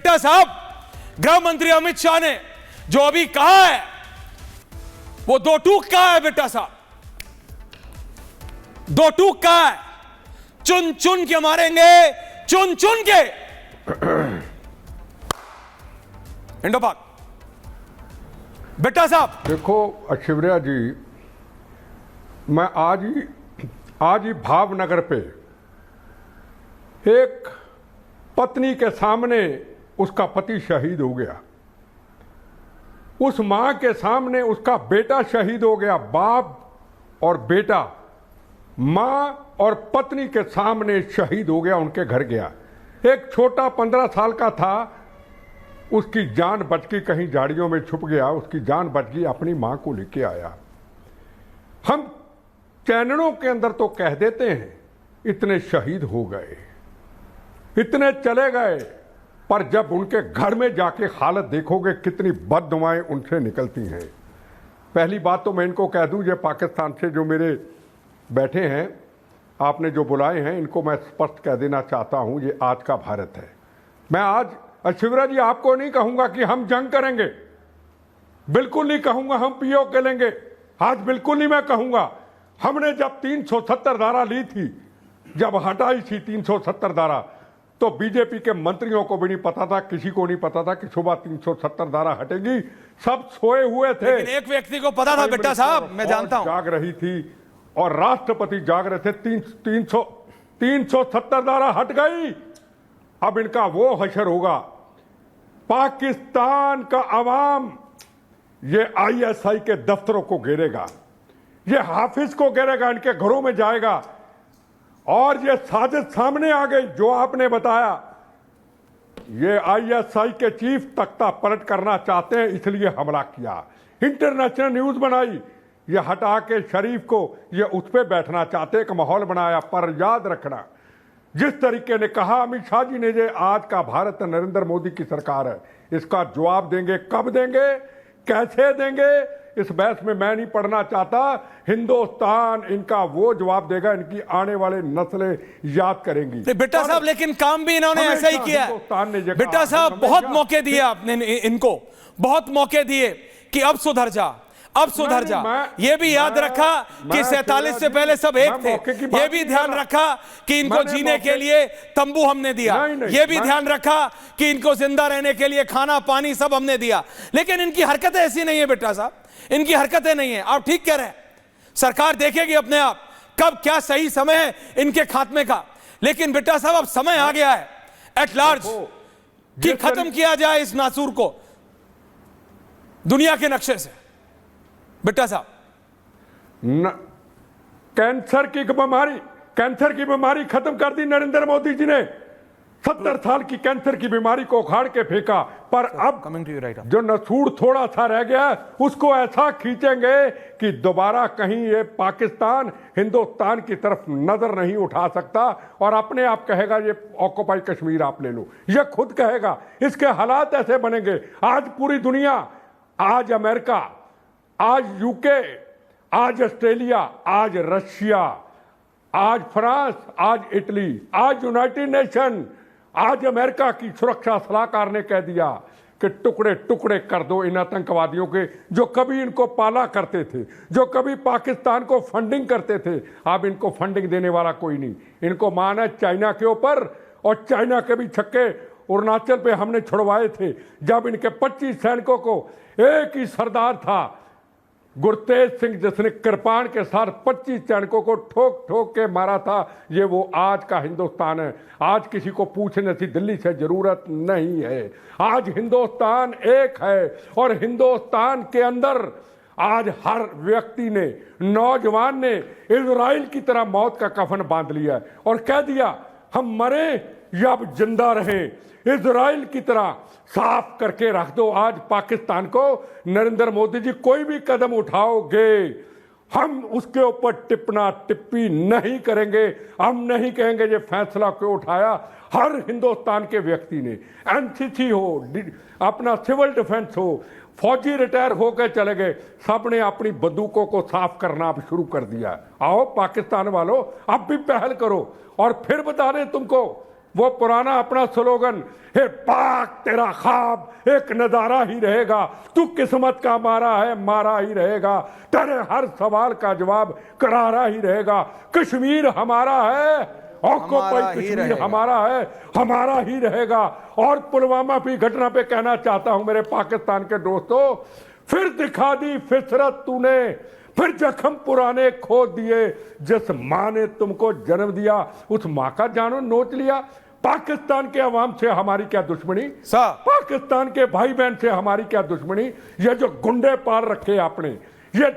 बेटा साहब, गृह मंत्री अमित शाह ने जो अभी कहा है वो दो टूक कहा है बेटा साहब, दो टूक कहा है, चुन चुन के मारेंगे, चुन चुन के। इंडो पाक बेटा साहब। देखो शिवरिया जी, मैं आज ही भावनगर पे एक पत्नी के सामने उसका पति शहीद हो गया, उस मां के सामने उसका बेटा शहीद हो गया। बाप और बेटा मां और पत्नी के सामने शहीद हो गया, उनके घर गया। एक छोटा 15 साल का था, उसकी जान बच गई, कहीं झाड़ियों में छुप गया, उसकी जान बच गई, अपनी मां को लेके आया। हम चैनलों के अंदर तो कह देते हैं इतने शहीद हो गए, इतने चले गए, पर जब उनके घर में जाके हालत देखोगे कितनी बददुआएं उनसे निकलती हैं। पहली बात तो मैं इनको कह दूं, ये पाकिस्तान से जो मेरे बैठे हैं, आपने जो बुलाए हैं, इनको मैं स्पष्ट कह देना चाहता हूं, ये आज का भारत है। मैं आज शिवराज जी आपको नहीं कहूंगा कि हम जंग करेंगे, बिल्कुल नहीं कहूंगा हम पीओके लेंगे, आज बिल्कुल नहीं मैं कहूंगा। हमने जब 370 धारा ली थी, जब हटाई थी 370 धारा, तो बीजेपी के मंत्रियों को भी नहीं पता था, किसी को नहीं पता था कि सुबह 370 धारा हटेगी, सब सोए हुए थे। लेकिन एक व्यक्ति को पता था बेटा साहब, मैं जानता हूं, जाग रही थी और राष्ट्रपति जाग रहे थे। 370 धारा हट गई, अब इनका वो हशर होगा। पाकिस्तान का अवाम ये आईएसआई के दफ्तरों को घेरेगा, ये हाफिज को घेरेगा, इनके घरों में जाएगा, और ये साजिश सामने आ गई जो आपने बताया। ये आईएसआई के चीफ तख्ता पलट करना चाहते हैं, इसलिए हमला किया, इंटरनेशनल न्यूज बनाई, ये हटा के शरीफ को ये उस पर बैठना चाहते, एक माहौल बनाया। पर याद रखना, जिस तरीके ने कहा अमित शाह जी ने, ये आज का भारत नरेंद्र मोदी की सरकार है, इसका जवाब देंगे, कब देंगे, कैसे देंगे, इस बहस में मैं नहीं पढ़ना चाहता। हिंदुस्तान इनका वो जवाब देगा, इनकी आने वाले नस्लें याद करेंगी। बेटा साहब, लेकिन काम भी इन्होंने ऐसा ही किया। बेटा साहब, बहुत मौके दिए आपने इनको, बहुत मौके दिए कि अब सुधर जा, अब सुधर जा। ये भी याद रखा कि 47 से पहले सब एक थे, ये भी ध्यान रखा कि इनको जीने के लिए तंबू हमने दिया, ये भी ध्यान रखा कि इनको जिंदा रहने के लिए खाना पानी सब हमने दिया। लेकिन इनकी हरकतें ऐसी नहीं है बेटा साहब, इनकी हरकतें नहीं है। आप ठीक कह रहे हैं, सरकार देखेगी अपने आप कब क्या सही समय है इनके खात्मे का। लेकिन बेटा साहब, अब समय आ गया है एट लार्ज कि खत्म किया जाए इस नासूर को दुनिया के नक्शे से। बेटा साहब, कैंसर की बीमारी खत्म कर दी नरेंद्र मोदी जी ने। 70 साल की कैंसर की बीमारी को उखाड़ के फेंका, पर अब जो नसूर थोड़ा सा रह गया उसको ऐसा खींचेंगे कि दोबारा कहीं ये पाकिस्तान हिंदुस्तान की तरफ नजर नहीं उठा सकता, और अपने आप कहेगा ये ऑक्युपाई कश्मीर आप ले लो, ये खुद कहेगा। इसके हालात ऐसे बनेंगे, आज पूरी दुनिया, आज अमेरिका, आज यूके, आज ऑस्ट्रेलिया, आज रशिया, आज फ्रांस, आज इटली, आज यूनाइटेड नेशन, आज अमेरिका की सुरक्षा सलाहकार ने कह दिया कि टुकड़े टुकड़े कर दो इन आतंकवादियों के, जो कभी इनको पाला करते थे, जो कभी पाकिस्तान को फंडिंग करते थे। अब इनको फंडिंग देने वाला कोई नहीं, इनको मान है चाइना के ऊपर, और चाइना के भी छक्के अरुणाचल पे हमने छुड़वाए थे, जब इनके 25 सैनिकों को एक ही सरदार था गुरतेज सिंह, जिसने कृपाण के साथ 25 सैनिकों को ठोक ठोक के मारा था। ये वो आज का हिंदुस्तान है। आज किसी को पूछने की दिल्ली से जरूरत नहीं है, आज हिंदुस्तान एक है, और हिंदुस्तान के अंदर आज हर व्यक्ति ने, नौजवान ने इजराइल की तरह मौत का कफन बांध लिया और कह दिया हम मरे या अब जिंदा रहें, इजराइल की तरह साफ करके रख दो आज पाकिस्तान को। नरेंद्र मोदी जी, कोई भी कदम उठाओगे हम उसके ऊपर टिप्पणी टिप्पी नहीं करेंगे, हम नहीं कहेंगे ये फैसला क्यों उठाया। हर हिंदुस्तान के व्यक्ति ने, एनसीसी हो, अपना सिविल डिफेंस हो, फौजी रिटायर होकर चले गए, सबने अपनी बंदूकों को साफ करना अब शुरू कर दिया। आओ पाकिस्तान वालों, अब भी पहल करो, और फिर बता दें तुमको, वो पुराना अपना स्लोगन, हे पाक तेरा ख्वाब एक नजारा ही रहेगा, तू किस्मत का मारा है मारा ही रहेगा, तेरे हर सवाल का जवाब करारा ही रहेगा, कश्मीर हमारा है, ऑक्युपाई कश्मीर हमारा है, हमारा ही रहेगा। और पुलवामा की घटना पे कहना चाहता हूं मेरे पाकिस्तान के दोस्तों, फिर दिखा दी फितरत तूने, फिर जख्म पुराने खोद दिए, जिस मां ने तुमको जन्म दिया उस मां का जानो नोच लिया। पाकिस्तान के अवाम से हमारी क्या दुश्मनी, पाकिस्तान के भाई बहन से हमारी क्या दुश्मनी। ये जो गुंडे पाल रखे आपने, ये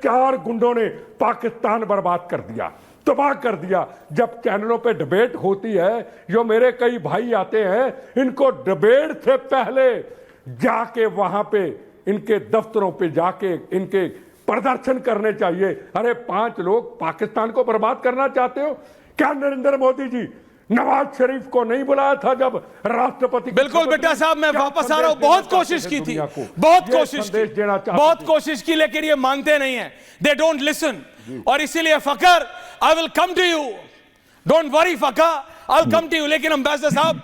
4 गुंडों ने पाकिस्तान बर्बाद कर दिया, तबाह कर दिया। जब चैनलों पे डिबेट होती है, जो मेरे कई भाई आते हैं, इनको डिबेट से पहले जाके वहां पे इनके दफ्तरों पे जाके इनके प्रदर्शन करने चाहिए। अरे 5 लोग पाकिस्तान को बर्बाद करना चाहते हो क्या? नरेंद्र मोदी जी नवाज शरीफ को नहीं बुलाया था जब राष्ट्रपति? बिल्कुल बेटा साहब, मैं वापस आ रहा हूं। बहुत कोशिश की थी, बहुत कोशिश की, लेकिन ये मानते नहीं है, दे डोंट लिसन। और इसीलिए Fakhar, I will come to you, don't worry Fakhar, I will come to you. लेकिन एम्बेसडर साहब,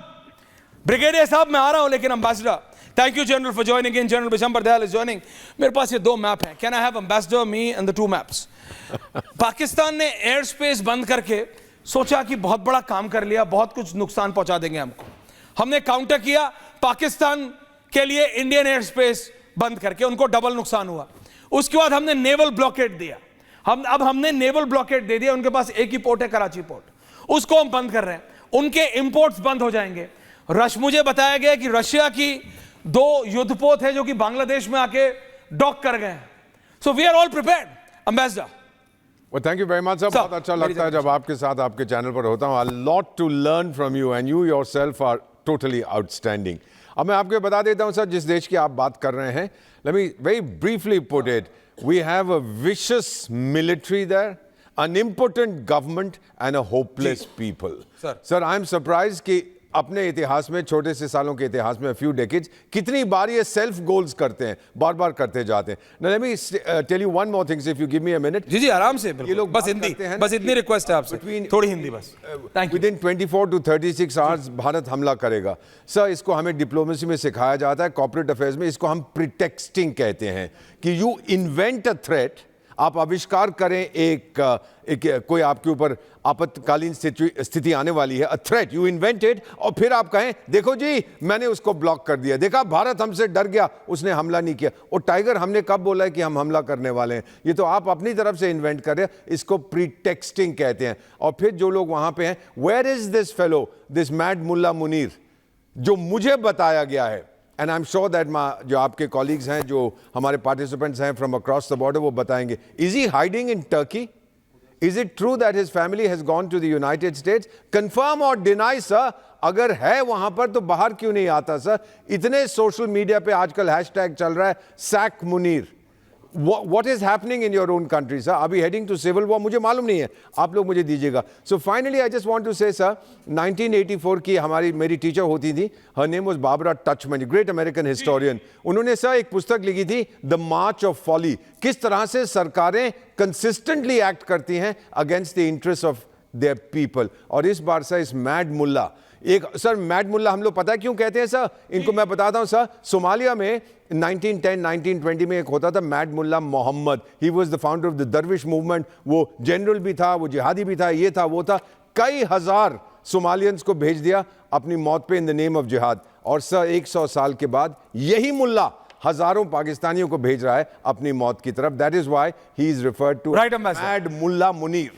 ब्रिगेडियर साहब, मैं आ रहा हूं, लेकिन ambassador, thank you general for joining in, general Bishambar Dayal is joining. मेरे पास ये 2 मैप हैं, can I have ambassador, me and the 2 maps. Pakistan ने एयर स्पेस बंद करके सोचा कि बहुत बड़ा काम कर लिया, बहुत कुछ नुकसान पहुंचा देंगे हमको। हमने काउंटर किया पाकिस्तान के लिए इंडियन एयर स्पेस बंद करके, उनको डबल नुकसान हुआ। उसके बाद हमने नेवल ब्लॉकेट दिया, अब हमने नेवल ब्लॉकेट दे दिया। उनके पास एक ही पोर्ट है, कराची पोर्ट, उसको हम बंद कर रहे हैं, उनके इंपोर्ट्स बंद हो जाएंगे। मुझे बताया गया कि रशिया की 2 युद्धपोत है जो कि बांग्लादेश में आके डॉक कर गए हैं। So we are all prepared ambassador. Well, thank you very much, sir. बहुत अच्छा लगता है जब आपके साथ आपके चैनल पर होता हूँ। A lot to learn from you and you yourself are totally outstanding. अब मैं आपको बता देता हूँ सर, जिस देश की आप बात कर रहे हैं, let me very briefly put it. We have a vicious military there, an impotent government and a hopeless people. Sir, I'm surprised कि अपने इतिहास में, छोटे से सालों के इतिहास में, फ्यू डेकेड्स, कितनी बार ये सेल्फ गोल्स करते हैं, बार बार करते जाते हैं। Now let me tell you one more thing, if you give me a minute. जी आराम से, ये लोग बस हिंदी, बस इतनी रिक्वेस्ट है आपसे, थोड़ी हिंदी बस। Within 24 to 36 hours भारत हमला करेगा। सर, इसको हमें डिप्लोमेसी में सिखाया जाता है, कॉर्पोरेट अफेयर्स में इसको हम प्रीटेक्स्टिंग कहते हैं, कि यू इन्वेंट अ थ्रेट, आप आविष्कार करें एक कोई आपके ऊपर आपातकालीन स्थिति आने वाली है, अ थ्रेट यू इन्वेंटेड, और फिर आप कहें देखो जी मैंने उसको ब्लॉक कर दिया, देखा भारत हमसे डर गया, उसने हमला नहीं किया। और टाइगर हमने कब बोला है कि हम हमला करने वाले हैं? ये तो आप अपनी तरफ से इन्वेंट कर रहे हैं, इसको प्रीटेक्स्टिंग कहते हैं। और फिर जो लोग वहां पे हैं, where is this fellow, this mad मुल्ला मुनीर, जो मुझे बताया गया है, and I am sure that जो आपके कॉलीग्स हैं, जो हमारे पार्टिसिपेंट्स हैं फ्रॉम अक्रॉस द बॉर्डर, वो बताएंगे। Is he hiding in Turkey? Is it true that his family has gone to the United States? Confirm or deny, sir. अगर है वहां पर तो बाहर क्यों नहीं आता सर? इतने सोशल मीडिया पे आजकल हैशटैग चल रहा है, sack Munir. What is happening in your own country, sir? Are we heading to civil war? मुझे मालूम नहीं है, आप लोग मुझे दीजिएगा। So finally, I just want to say, sir, 1984 की मेरी टीचर होती थी, her name was Barbara Tuchman, great American historian. उन्होंने सर एक पुस्तक लिखी थी, The March of Folly, किस तरह से सरकारें consistently act करती हैं against the interests of their people. और इस बार सर इस मैड मुल्ला, एक सर मैड मुल्ला हम लोग पता है क्यों कहते हैं सर? इनको मैं बताता हूं सर, सोमालिया में 1910 1920 में एक होता था mad mullah Mohammed, he was the founder of the dervish movement. वो जनरल भी था, वो जिहादी भी था, ये था वो था, कई हजार सोमालियंस को भेज दिया अपनी मौत पे इन द नेम ऑफ जिहाद। और सर 100 साल के बाद यही मुल्ला हजारों पाकिस्तानियों को भेज रहा है अपनी मौत की तरफ। That is why he is referred to mad Mulla Munir.